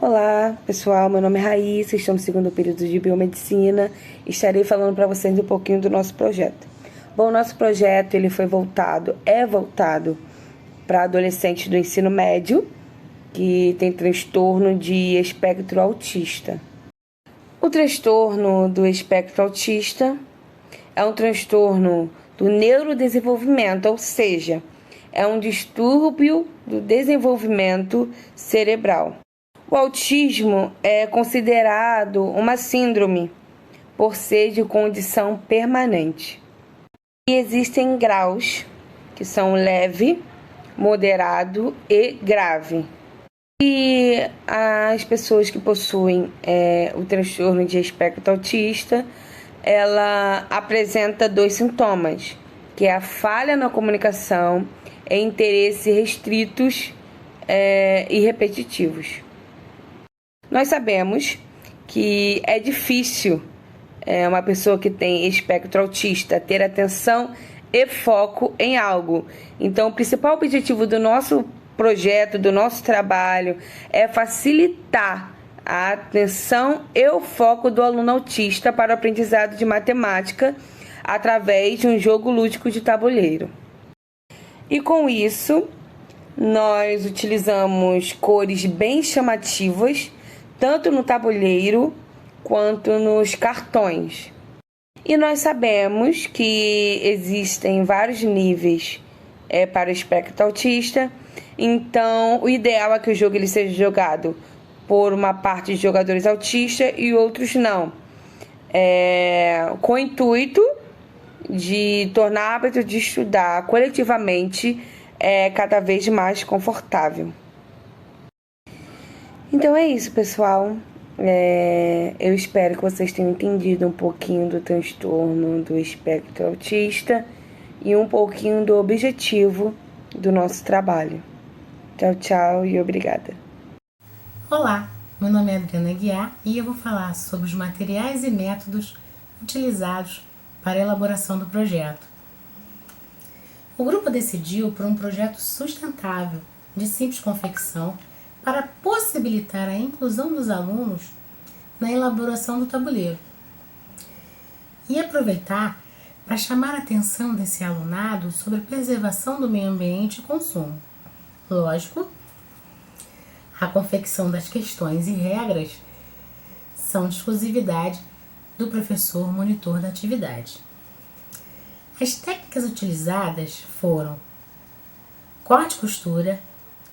Olá, pessoal. Meu nome é Raíssa, estou no segundo período de Biomedicina e estarei falando para vocês um pouquinho do nosso projeto. Bom, o nosso projeto ele é voltado para adolescentes do ensino médio que tem transtorno de espectro autista. O transtorno do espectro autista é um transtorno do neurodesenvolvimento, ou seja, é um distúrbio do desenvolvimento cerebral. O autismo é considerado uma síndrome por ser de condição permanente. E existem graus, que são leve, moderado e grave. E as pessoas que possuem o transtorno de espectro autista, ela apresenta 2 sintomas, que é a falha na comunicação e interesses restritos e repetitivos. Nós sabemos que é difícil uma pessoa que tem espectro autista ter atenção e foco em algo. Então, o principal objetivo do nosso projeto, do nosso trabalho, é facilitar a atenção e o foco do aluno autista para o aprendizado de matemática através de um jogo lúdico de tabuleiro. E com isso, nós utilizamos cores bem chamativas, tanto no tabuleiro quanto nos cartões. E nós sabemos que existem vários níveis para o espectro autista, então o ideal é que o jogo ele seja jogado por uma parte de jogadores autistas e outros não, com o intuito de tornar o hábito de estudar coletivamente cada vez mais confortável. Então é isso, pessoal. Eu espero que vocês tenham entendido um pouquinho do transtorno do espectro autista e um pouquinho do objetivo do nosso trabalho. Tchau, tchau e obrigada. Olá, meu nome é Adriana Guiar e eu vou falar sobre os materiais e métodos utilizados para a elaboração do projeto. O grupo decidiu por um projeto sustentável de simples confecção para possibilitar a inclusão dos alunos na elaboração do tabuleiro e aproveitar para chamar a atenção desse alunado sobre a preservação do meio ambiente e consumo. Lógico, a confecção das questões e regras são de exclusividade do professor monitor da atividade. As técnicas utilizadas foram corte e costura,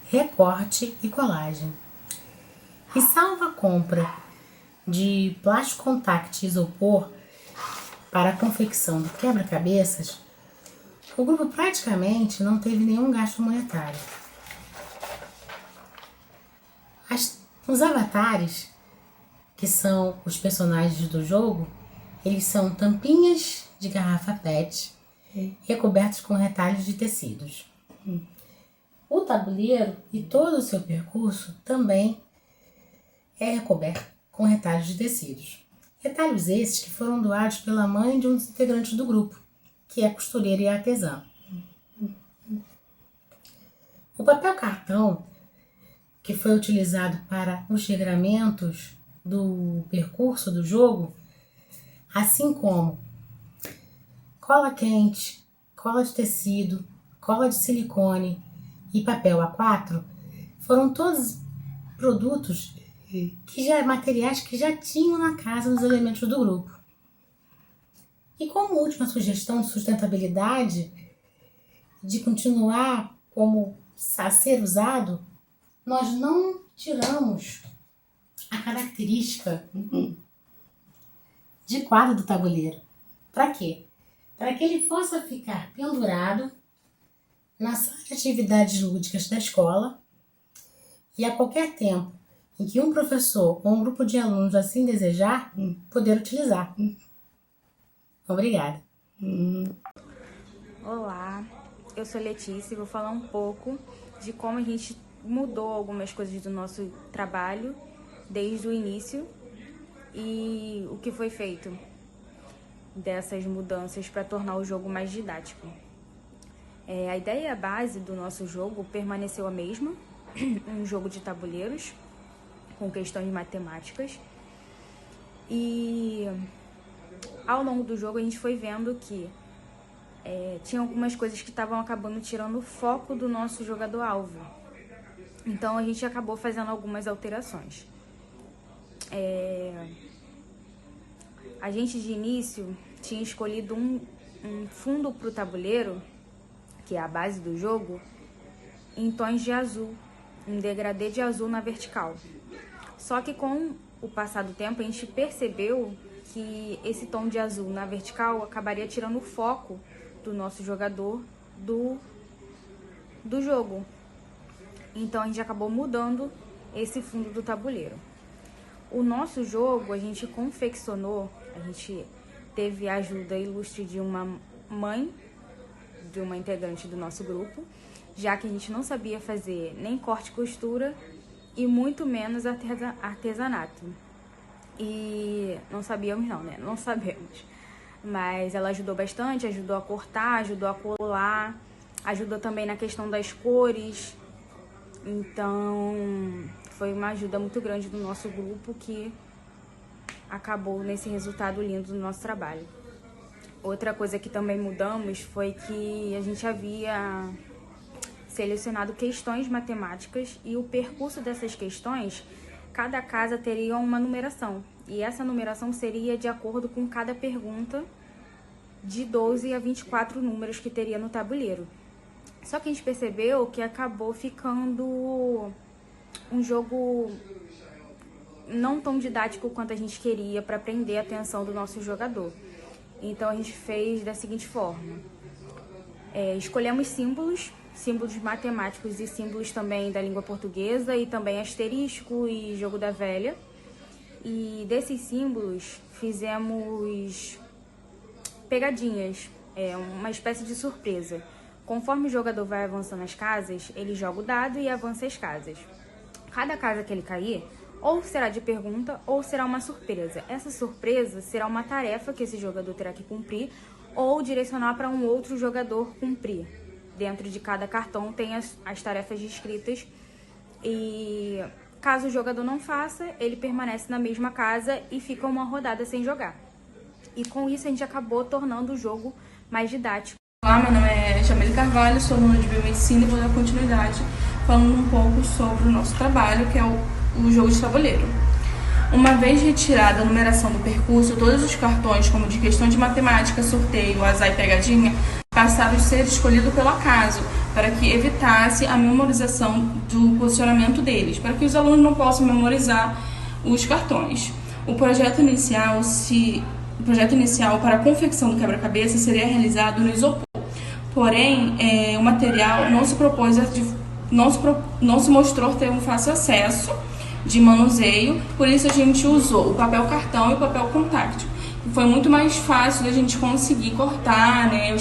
recorte e colagem. E salvo a compra de plástico contact e isopor para a confecção do quebra-cabeças, o grupo praticamente não teve nenhum gasto monetário. Os avatares, que são os personagens do jogo, eles são tampinhas de garrafa PET recobertos com retalhos de tecidos. O tabuleiro e todo o seu percurso também é recoberto com retalhos de tecidos. Retalhos esses que foram doados pela mãe de um dos integrantes do grupo, que é costureira e artesã. O papel cartão, que foi utilizado para os regramentos do percurso do jogo, assim como cola quente, cola de tecido, cola de silicone e papel A4, foram todos produtos materiais que já tinham na casa nos elementos do grupo. E como última sugestão de sustentabilidade, de continuar como a ser usado, nós não tiramos a característica de quadro do tabuleiro. Para quê? Para que ele possa ficar pendurado na sala de atividades lúdicas da escola e a qualquer tempo em que um professor ou um grupo de alunos assim desejar, poder utilizar. Obrigada. Olá, eu sou Letícia e vou falar um pouco de como a gente mudou algumas coisas do nosso trabalho desde o início e o que foi feito dessas mudanças para tornar o jogo mais didático. A ideia base do nosso jogo permaneceu a mesma, um jogo de tabuleiros com questões matemáticas. E ao longo do jogo a gente foi vendo que tinha algumas coisas que estavam acabando tirando o foco do nosso jogador-alvo. Então a gente acabou fazendo algumas alterações. A gente de início tinha escolhido um fundo para o tabuleiro, que é a base do jogo, em tons de azul, um degradê de azul na vertical. Só que com o passar do tempo a gente percebeu que esse tom de azul na vertical acabaria tirando o foco do nosso jogador do jogo. Então a gente acabou mudando esse fundo do tabuleiro. O nosso jogo a gente confeccionou, a gente teve a ajuda ilustre de uma mãe, de uma integrante do nosso grupo, já que a gente não sabia fazer nem corte e costura e muito menos artesanato. E não sabíamos não, né? Não sabemos. Mas ela ajudou bastante, ajudou a cortar, ajudou a colar, ajudou também na questão das cores. Então, foi uma ajuda muito grande do nosso grupo que acabou nesse resultado lindo do nosso trabalho. Outra coisa que também mudamos foi que a gente havia selecionado questões matemáticas e o percurso dessas questões, cada casa teria uma numeração. E essa numeração seria de acordo com cada pergunta, de 12 a 24 números que teria no tabuleiro. Só que a gente percebeu que acabou ficando um jogo não tão didático quanto a gente queria para prender a atenção do nosso jogador. Então a gente fez da seguinte forma: escolhemos símbolos matemáticos e símbolos também da língua portuguesa e também asterisco e jogo da velha. E desses símbolos fizemos pegadinhas, uma espécie de surpresa. Conforme o jogador vai avançando as casas, ele joga o dado e avança as casas. Cada casa que ele cair, ou será de pergunta ou será uma surpresa. Essa surpresa será uma tarefa que esse jogador terá que cumprir ou direcionar para um outro jogador cumprir. Dentro de cada cartão tem as tarefas descritas e caso o jogador não faça, ele permanece na mesma casa e fica uma rodada sem jogar. E com isso a gente acabou tornando o jogo mais didático. Olá, meu nome é Jamile Carvalho, sou aluna de Biomedicina e vou dar continuidade falando um pouco sobre o nosso trabalho, que é o jogo de tabuleiro. Uma vez retirada a numeração do percurso, todos os cartões, como de questão de matemática, sorteio, azar e pegadinha, passaram a ser escolhidos pelo acaso, para que evitasse a memorização do posicionamento deles, para que os alunos não possam memorizar os cartões. O projeto inicial para a confecção do quebra-cabeça seria realizado no isopor. Porém, o material não se mostrou ter um fácil acesso de manuseio, por isso a gente usou o papel cartão e o papel contact. Foi muito mais fácil da gente conseguir cortar, né,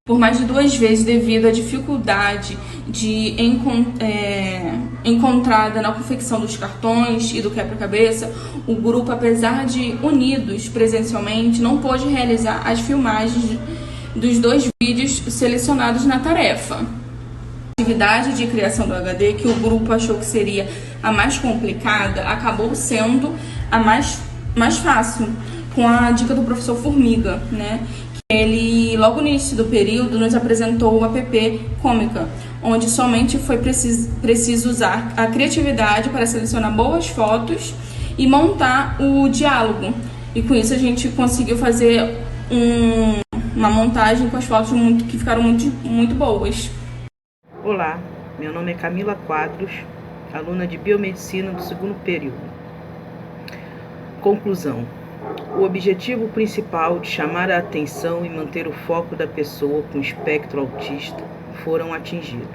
por mais de 2 vezes devido à dificuldade encontrada na confecção dos cartões e do quebra-cabeça. O grupo, apesar de unidos presencialmente, não pôde realizar as filmagens dos 2 vídeos selecionados na tarefa. A atividade de criação do HD, que o grupo achou que seria a mais complicada, acabou sendo a mais fácil, com a dica do professor Formiga, né? Ele, logo no início do período, nos apresentou o app Cômica, onde somente foi preciso usar a criatividade para selecionar boas fotos e montar o diálogo. E com isso a gente conseguiu fazer uma montagem com as fotos que ficaram muito boas. Olá, meu nome é Camila Quadros, aluna de Biomedicina do 2º período. Conclusão. O objetivo principal de chamar a atenção e manter o foco da pessoa com espectro autista foram atingidos.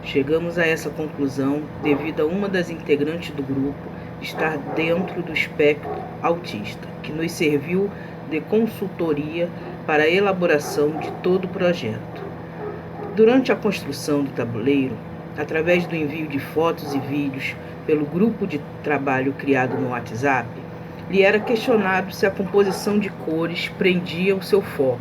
Chegamos a essa conclusão devido a uma das integrantes do grupo estar dentro do espectro autista, que nos serviu de consultoria para a elaboração de todo o projeto. Durante a construção do tabuleiro, através do envio de fotos e vídeos pelo grupo de trabalho criado no WhatsApp, lhe era questionado se a composição de cores prendia o seu foco,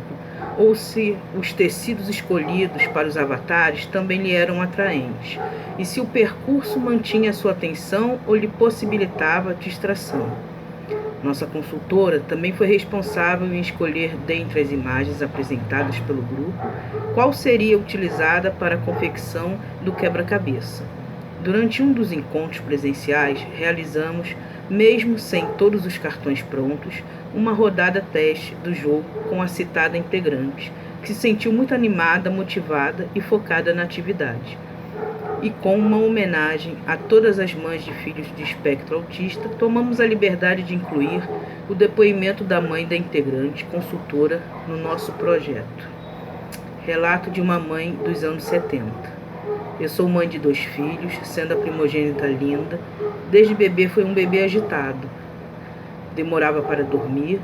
ou se os tecidos escolhidos para os avatares também lhe eram atraentes, e se o percurso mantinha sua atenção ou lhe possibilitava distração. Nossa consultora também foi responsável em escolher, dentre as imagens apresentadas pelo grupo, qual seria utilizada para a confecção do quebra-cabeça. Durante um dos encontros presenciais, realizamos, mesmo sem todos os cartões prontos, uma rodada teste do jogo com a citada integrante, que se sentiu muito animada, motivada e focada na atividade. E com uma homenagem a todas as mães de filhos de espectro autista, tomamos a liberdade de incluir o depoimento da mãe da integrante, consultora, no nosso projeto. Relato de uma mãe dos anos 70. Eu sou mãe de 2 filhos, sendo a primogênita linda. Desde bebê foi um bebê agitado. Demorava para dormir,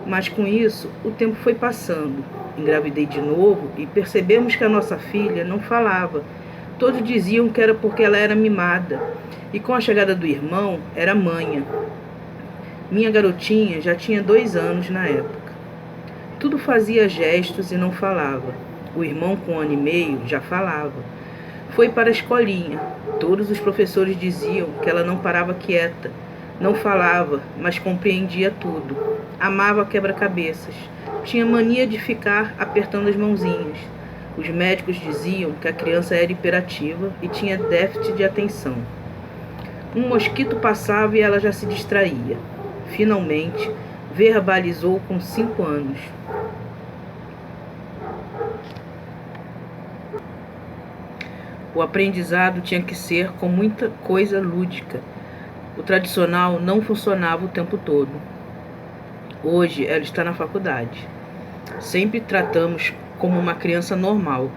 mas com isso o tempo foi passando. Engravidei de novo e percebemos que a nossa filha não falava. Todos diziam que era porque ela era mimada, e com a chegada do irmão, era manha. Minha garotinha já tinha 2 anos na época. Tudo fazia gestos e não falava. O irmão, com 1 ano e meio, já falava. Foi para a escolinha. Todos os professores diziam que ela não parava quieta, não falava, mas compreendia tudo. Amava quebra-cabeças. Tinha mania de ficar apertando as mãozinhas. Os médicos diziam que a criança era hiperativa e tinha déficit de atenção. Um mosquito passava e ela já se distraía. Finalmente, verbalizou com 5 anos. O aprendizado tinha que ser com muita coisa lúdica. O tradicional não funcionava o tempo todo. Hoje ela está na faculdade. Sempre tratamos como uma criança normal.